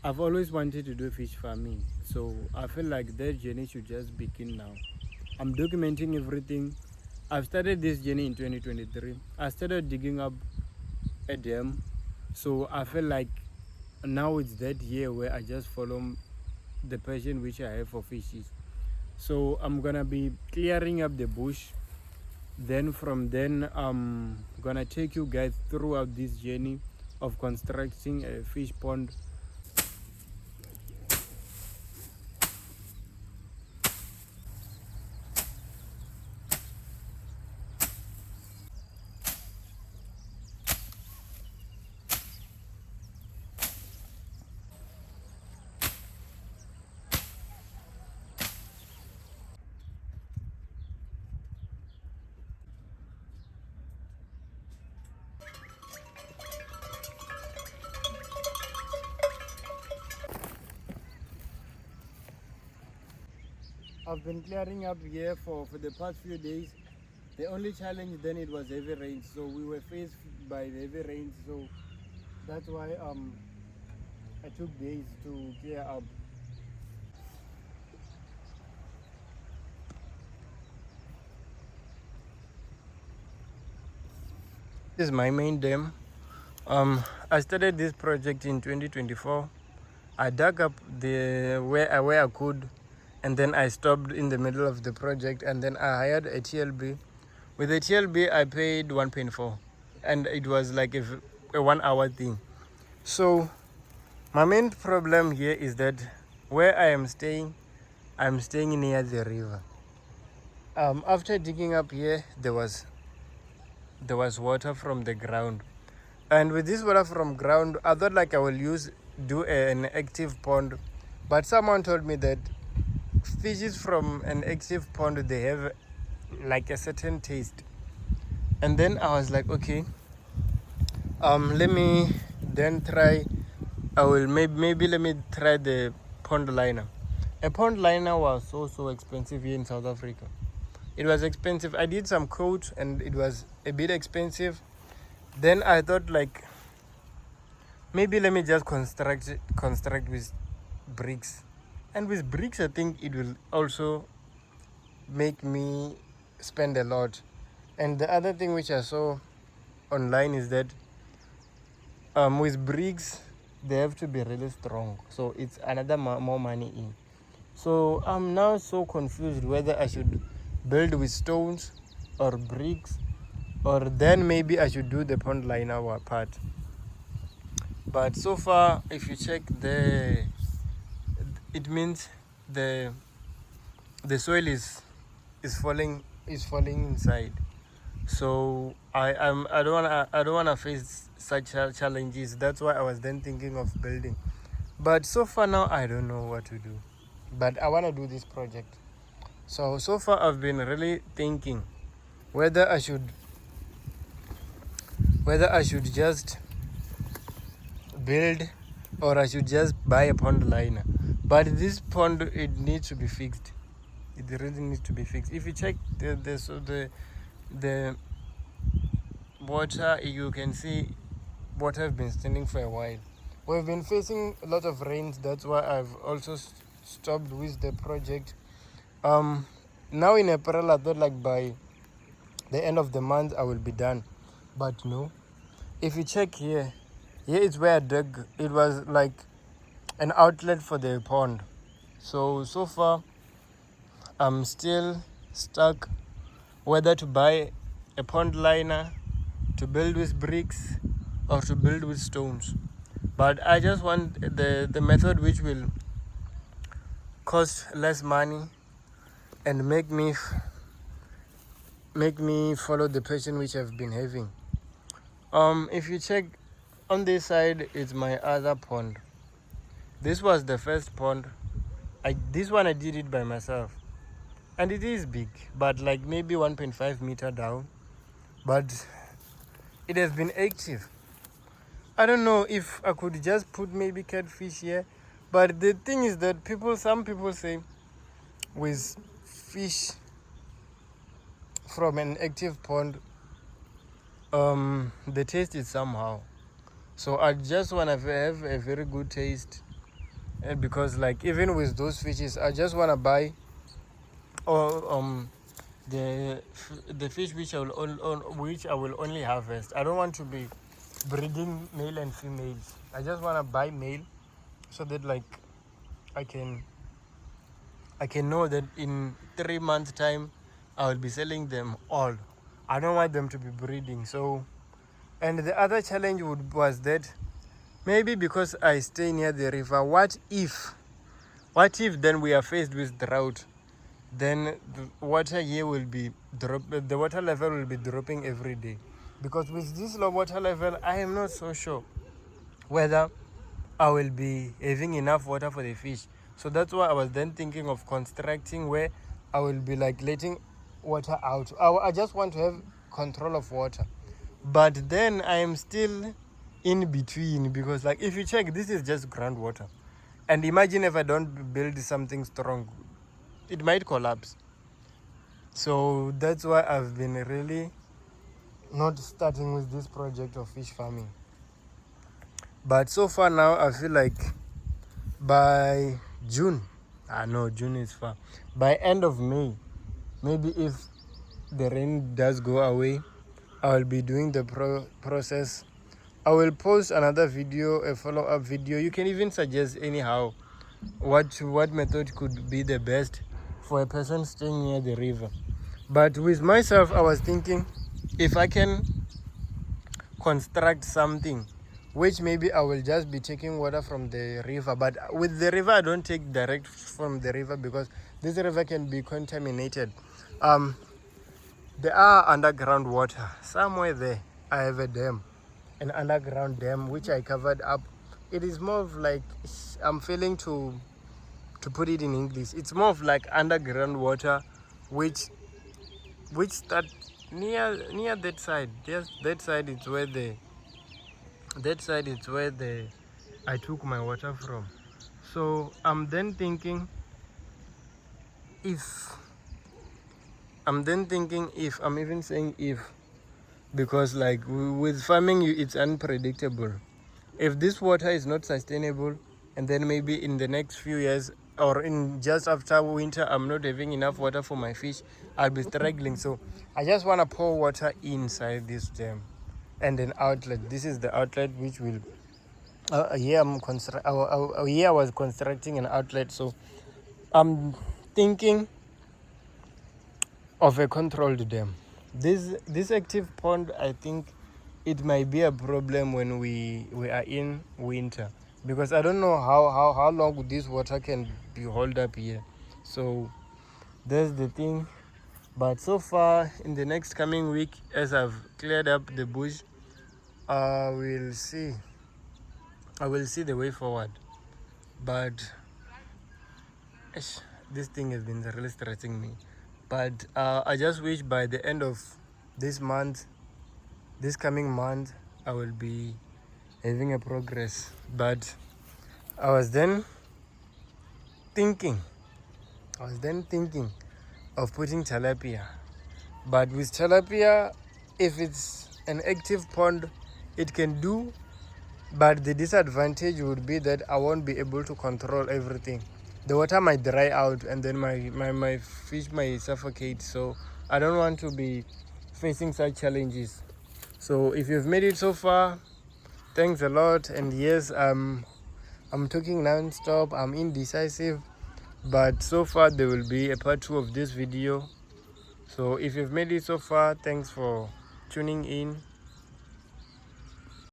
I've always wanted to do fish farming, so I feel like that journey should just begin now. I'm documenting everything. I've started this journey in 2023. I started digging up a dam, so I feel like now it's that year where I just follow the passion which I have for fishes. So I'm gonna be clearing up the bush. Then from then I'm gonna take you guys throughout this journey of constructing a fish pond. I've been clearing up here for the past few days. The only challenge then it was heavy rain, so we were faced by the heavy rain, so that's why I took days to clear up. This is my main dam. I started this project in 2024. I dug up the where I could, and then I stopped in the middle of the project, and then I hired a TLB. With the TLB, I paid 1.4, and it was like a 1 hour thing. So my main problem here is that where I'm staying near the river. After digging up here, there was water from the ground, and with this water from ground, I thought like I will do an active pond, but someone told me that fishes from an active pond, they have like a certain taste, and then I was like, okay, let me then try. I will maybe let me try the pond liner. A pond liner was so expensive here in South Africa. It was expensive. I did some quotes and it was a bit expensive. Then I thought like maybe let me just construct with bricks. And with bricks I think it will also make me spend a lot. And the other thing which I saw online is that with bricks they have to be really strong, so it's another more money in. So I'm now so confused whether I should build with stones or bricks, or then maybe I should do the pond liner part. But so far, if you check it means the the soil is falling inside. So I don't wanna face such challenges. That's why I was then thinking of building. But so far now I don't know what to do. But I wanna do this project. So far I've been really thinking whether I should just build or I should just buy a pond liner. But this pond, it needs to be fixed. It really needs to be fixed. If you check the water, you can see water have been standing for a while. We've been facing a lot of rains. That's why I've also stopped with the project. Now in April, I thought like by the end of the month I will be done, but no. If you check here is where I dug. It was like an outlet for the pond. So far I'm still stuck whether to buy a pond liner, to build with bricks, or to build with stones. But I just want the method which will cost less money and make me follow the passion which I've been having. If you check on this side, it's my other pond. This was the first pond. This one I did it by myself, and it is big, but like maybe 1.5 meter down. But it has been active. I don't know if I could just put maybe catfish here, but the thing is that some people say with fish from an active pond, the taste is somehow. So I just want to have a very good taste And because like even with those fishes, I just want to buy or the fish which which I will only harvest. I don't want to be breeding male and females. I just want to buy male so that like I can know that in 3 months time I will be selling them all. I don't want them to be breeding. So, and the other challenge was that maybe because I stay near the river, what if then we are faced with drought? Then the water here will be the water level will be dropping every day. Because with this low water level, I am not so sure whether I will be having enough water for the fish. So that's why I was then thinking of constructing where I will be like letting water out. I just want to have control of water. But then I am still in between, because like if you check, this is just groundwater. And imagine if I don't build something strong, it might collapse. So that's why I've been really not starting with this project of fish farming. But so far now, I feel like by June, no, June is far. By end of May, maybe if the rain does go away, I will be doing the process. I will post another video, a follow-up video. You can even suggest anyhow what method could be the best for a person staying near the river. But with myself, I was thinking if I can construct something which maybe I will just be taking water from the river. But with the river, I don't take direct from the river because this river can be contaminated. There are underground water somewhere there. I have a dam, an underground dam which I covered up. It is more of like, I'm failing to put it in English. It's more of like underground water which start near that side. Yes, that side is where I took my water from. So I'm then thinking if I'm even saying if, because like with farming, it's unpredictable. If this water is not sustainable, and then maybe in the next few years or in just after winter, I'm not having enough water for my fish, I'll be struggling. So I just want to pour water inside this dam and an outlet. This is the outlet which will here I was constructing an outlet. So I'm thinking of a controlled dam. This active pond, I think it might be a problem when we are in winter, because I don't know how long this water can be held up here. So that's the thing. But so far, in the next coming week, as I've cleared up the bush, I will see the way forward. But this thing has been really stressing me. But I just wish by the end of this coming month, I will be having a progress. But I was then thinking of putting tilapia. But with tilapia, if it's an active pond, it can do. But the disadvantage would be that I won't be able to control everything. The water might dry out and then my fish might suffocate. So I don't want to be facing such challenges. So if you've made it so far, thanks a lot. And yes, I'm talking non-stop. I'm indecisive. But so far there will be a part 2 of this video. So if you've made it so far, thanks for tuning in.